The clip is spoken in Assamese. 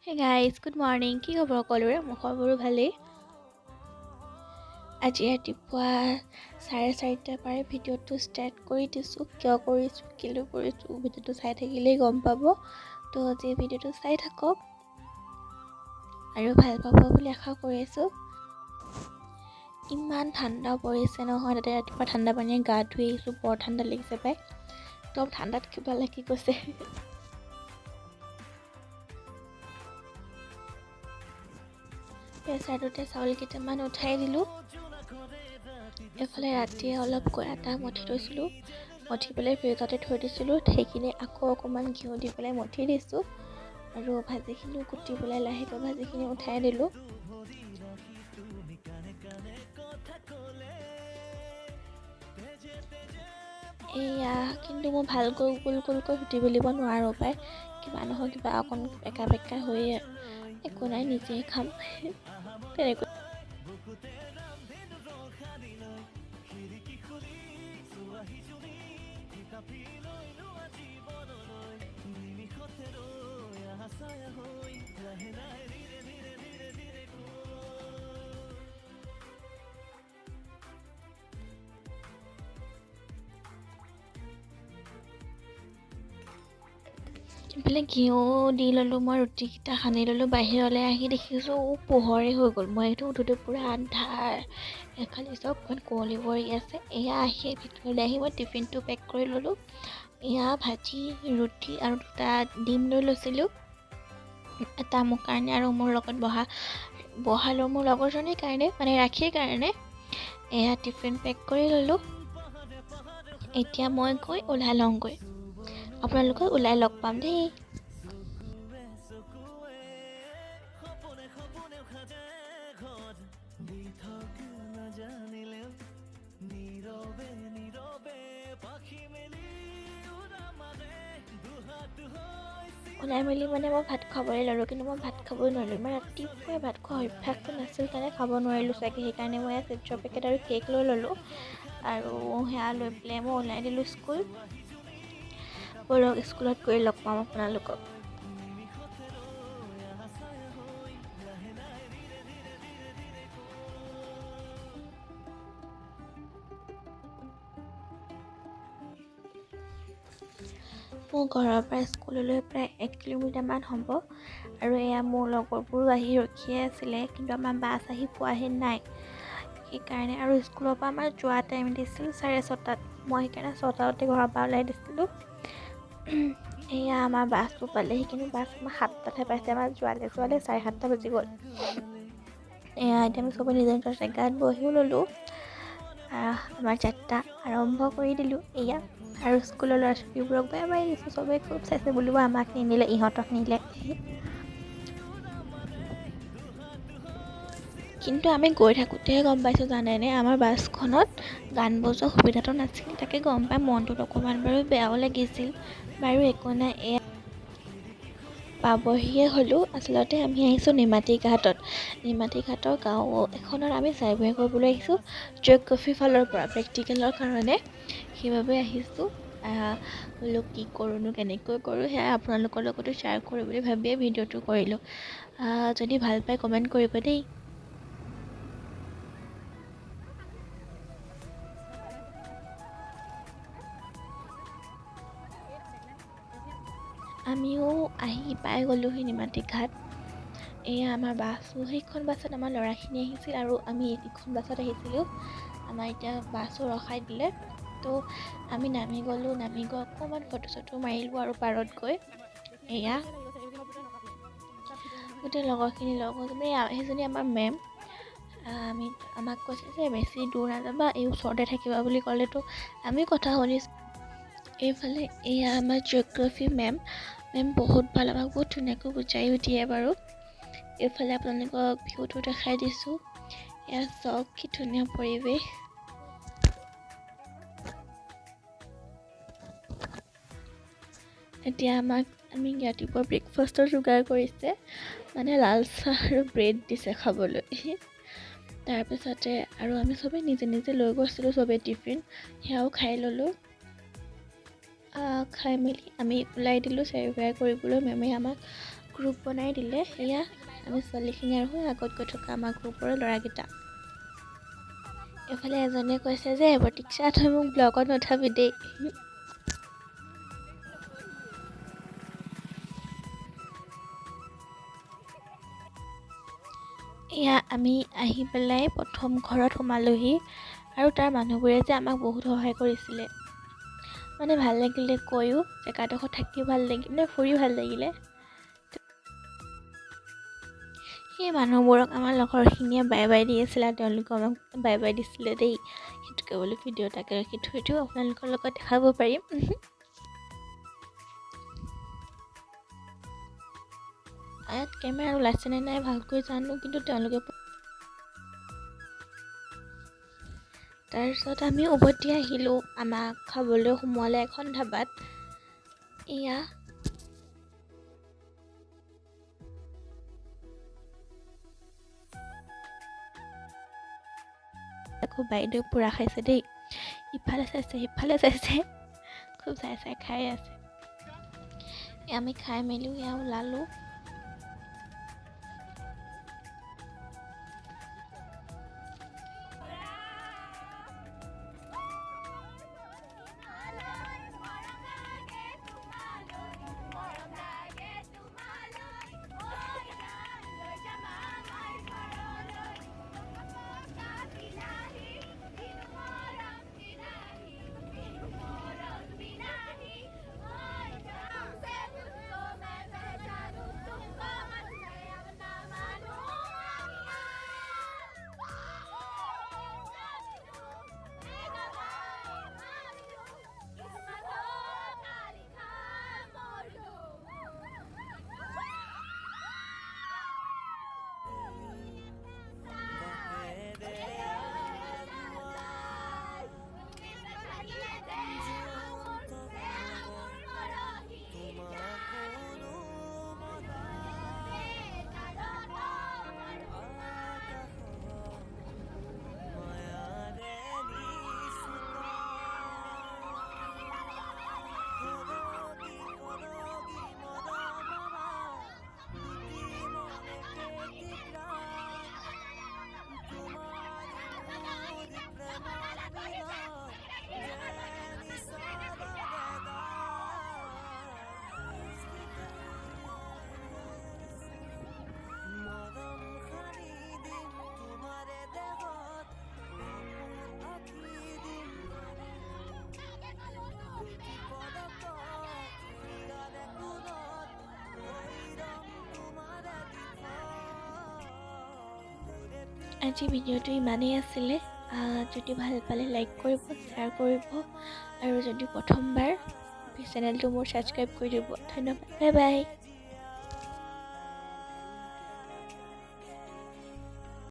Hey guys, good morning. কি খবৰ সকলোৰে? মোৰ খবৰো ভালেই। আজি ৰাতিপুৱা 4:30 পাৰে ভিডিঅ'টো ষ্টাৰ্ট কৰি দিছোঁ। কিয় কৰিছোঁ, কেলৈ কৰিছোঁ, ভিডিঅ'টো চাই থাকিলেই গম পাব। তো আজি ভিডিঅ'টো চাই থাকক আৰু ভাল পাব বুলি আশা কৰিছোঁ। ইমান ঠাণ্ডা পৰিছে নহয়, তাতে ৰাতিপুৱা ঠাণ্ডা পানীয়ে গা ধুই আহিছোঁ, বৰ ঠাণ্ডা লাগিছে পাই। একদম ঠাণ্ডাত কিবা লাগি গৈছে। প্ৰেছাৰটোতে চাউল কেইটামান উঠাই দিলোঁ। এফালে ৰাতিয়ে অলপ আটা মঠি থৈছিলোঁ, মঠি পেলাই ফ্ৰিজতে থৈ দিছিলোঁ। সেইখিনি আকৌ অকণমান ঘিউ দি পেলাই মঠি দিছোঁ আৰু ভাজিখিনি কুটি পেলাই লাহেকৈ ভাজিখিনি উঠাই দিলোঁ। এয়া কিন্তু মই ভালকৈ গোলকৈ ৰুটি বেলিব নোৱাৰোঁ পাই, কিবা নহয় কিবা অকণ বেকা বেকা হৈয়ে। একো নাই, নিজেই খাম তেনেকৈ। এইফালে ঘিউ দি ল'লোঁ, মই ৰুটিকেইটা সানি ল'লোঁ। বাহিৰলৈ আহি দেখিছোঁ পোহৰে হৈ গ'ল। মই এইটো উঠোঁতে পূৰা আন্ধাৰ, এফালে চব কুঁৱলী পৰি আছে। এয়া আহি ভিতৰলৈ আহি মই টিফিনটো পেক কৰি ল'লোঁ। এয়া ভাজি, ৰুটি আৰু 2টা ডিম লৈ লৈছিলোঁ। এটা মোৰ কাৰণে আৰু মোৰ লগত বহালোঁ মোৰ লগৰজনীৰ কাৰণে, মানে ৰাখীৰ কাৰণে। এয়া টিফিন পেক কৰি ল'লোঁ। এতিয়া মই গৈ ওলাই লওঁগৈ, আপোনালোকক ওলাই লগ পাম দেই। ওলাই মেলি মানে মই ভাত খাবলৈ ল'লোঁ, কিন্তু মই ভাত খাবই নোৱাৰিলোঁ। মই ৰাতিপুৱাই ভাত খোৱা অভ্যাসটো নাছিল কাৰণে খাব নোৱাৰিলোঁ চাগে। সেইকাৰণে মই চিপছৰ পেকেট আৰু কেক লৈ ল'লোঁ আৰু সেয়া লৈ পেলাই মই ওলাই দিলোঁ স্কুল। বলক স্কুলত গৈ লগ পাম আপোনালোকক। মোৰ ঘৰৰ পৰা স্কুললৈ প্ৰায় 1 কিলোমিটাৰমান হ'ব আৰু এয়া মোৰ লগৰবোৰো আহি ৰখিয়ে আছিলে, কিন্তু আমাৰ বাছ আহি পোৱাহি নাই। সেইকাৰণে আৰু স্কুলৰ পৰা আমাৰ যোৱা টাইম দিছিল 6:30। মই সেইকাৰণে 6টাতে ঘৰৰ পৰা ওলাই দিছিলোঁ। এয়া আমাৰ বাছটো পালেহি, কিন্তু বাছ আমাৰ 7টাতহে পাইছে। আমাৰ যোৱালে 7:30 বাজি গ'ল। এয়া এতিয়া আমি চবে নিজৰ নিজৰ জেগাত বহিও ল'লোঁ। আমাৰ যাত্ৰা আৰম্ভ কৰি দিলোঁ এয়া। আৰু স্কুলৰ ল'ৰা ছোৱালীবোৰক বাই বাই দিছোঁ। চবেই খুব চাইছে, বুলিব আমাক নিনিলে, ইহঁতক নিলে। কিন্তু আমি গৈ থাকোঁতেহে গম পাইছোঁ জানেনে, আমাৰ বাছখনত গান বজোৱা সুবিধাটো নাছিল। তাকে গম পাই মনটোত অকণমান বাৰু বেয়াও লাগিছিল। বাৰু একো নাই, এয়া পাবহিয়ে হ'লোঁ। আচলতে আমি আহিছোঁ নিমাতী ঘাটত। নিমাতী ঘাটৰ গাঁও এখনত আমি চাৰ্ভে কৰিবলৈ আহিছোঁ জিঅ'গ্ৰাফী ফালৰ পৰা, প্ৰেক্টিকেলৰ কাৰণে। সেইবাবে আহিছোঁ। বোলো কি কৰোঁনো, কেনেকৈ কৰোঁ, সেয়া আপোনালোকৰ লগতো শ্বেয়াৰ কৰোঁ বুলি ভাবিয়ে ভিডিঅ'টো কৰিলোঁ। যদি ভাল পায় কমেণ্ট কৰিব দেই। আমিও আহি পাই গ'লোহি নিমাতী ঘাট। এয়া আমাৰ বাছো, সেইখন বাছত আমাৰ ল'ৰাখিনি আহিছিল আৰু আমি এইখন বাছত আহিছিলোঁ। আমাৰ এতিয়া বাছো ৰখাই দিলে, তো আমি নামি গ'লোঁ। নামি গৈ অকণমান ফটো চটো মাৰিলোঁ আৰু পাৰত গৈ এয়া গোটেই লগৰখিনি লগ হৈ সেইজনী আমাৰ মেম। আমাক কৈছে যে বেছি দূৰ নাযাবা, এই ওচৰতে থাকিবা বুলি ক'লেতো আমি কথা শুনিছোঁ। এইফালে এয়া আমাৰ জিঅ'গ্ৰাফী মেম বহুত ভাল, আমাক বহুত ধুনীয়াকৈ বুজাইও দিয়ে বাৰু। এইফালে আপোনালোকক ভিউটো দেখাই দিছোঁ। এয়া চাওক কি ধুনীয়া পৰিৱেশ। এতিয়া আমি ৰাতিপুৱা ব্ৰেকফাষ্টৰ যোগাৰ কৰিছে, মানে লাল চাহ আৰু ব্ৰেড দিছে খাবলৈ। তাৰপিছতে আৰু আমি চবেই নিজে নিজে লৈ গৈছিলোঁ চবেই টিফিন, সেয়াও খাই ল'লোঁ। খাই মেলি আমি ওলাই দিলোঁ চাৰ্ভে কৰিবলৈ। মেমে আমাক গ্ৰুপ বনাই দিলে। এয়া আমি ছোৱালীখিনি আৰু আগত গৈ থকা আমাৰ গ্ৰুপৰ ল'ৰাকেইটা। এইফালে এজনে কৈছে যে প্ৰতীক্ষা তই মোক ব্লগত নথাবি দেই। এয়া আমি আহি পেলাই প্ৰথম ঘৰত সোমালোহি আৰু তাৰ মানুহবোৰে যে আমাক বহুত সহায় কৰিছিলে। মানে ভাল লাগিলে কৈও, জেগাডোখৰ থাকি ভাল লাগিলে, ফুৰি ভাল লাগিলে। সেই মানুহবোৰক আমাৰ লগৰখিনিয়ে বাই বাই দি আছিলে আৰু তেওঁলোকেও আমাক বাই বাই দিছিলে দেই। সেইটোকে বোলো ভিডিঅ' এটাকে ৰাখি থৈ দিওঁ, আপোনালোকৰ লগত দেখাব পাৰিম। ইয়াত কেমেৰা ওলাইছেনে নাই ভালকৈ জানো, কিন্তু তেওঁলোকে তাৰপিছত আমি উভতি আহিলোঁ। আমাক খাবলৈ সোমোৱালে এখন ধাবাত। এয়া আকৌ বাইদেউ পুৰা খাইছে দেই, ইফালে চাইছে সিফালে চাইছে, খুব চাই চাই খাই আছে। আমি খাই মেলি এয়া ওলালোঁ। আজি ভিডিঅ'টো ইমানেই আছিলে। যদি ভাল পালে লাইক কৰিব, শ্বেয়াৰ কৰিব, আৰু যদি প্ৰথমবাৰ চেনেলটো মোৰ ছাবস্ক্ৰাইব কৰি দিব। ধন্যবাদ, বাই বাই।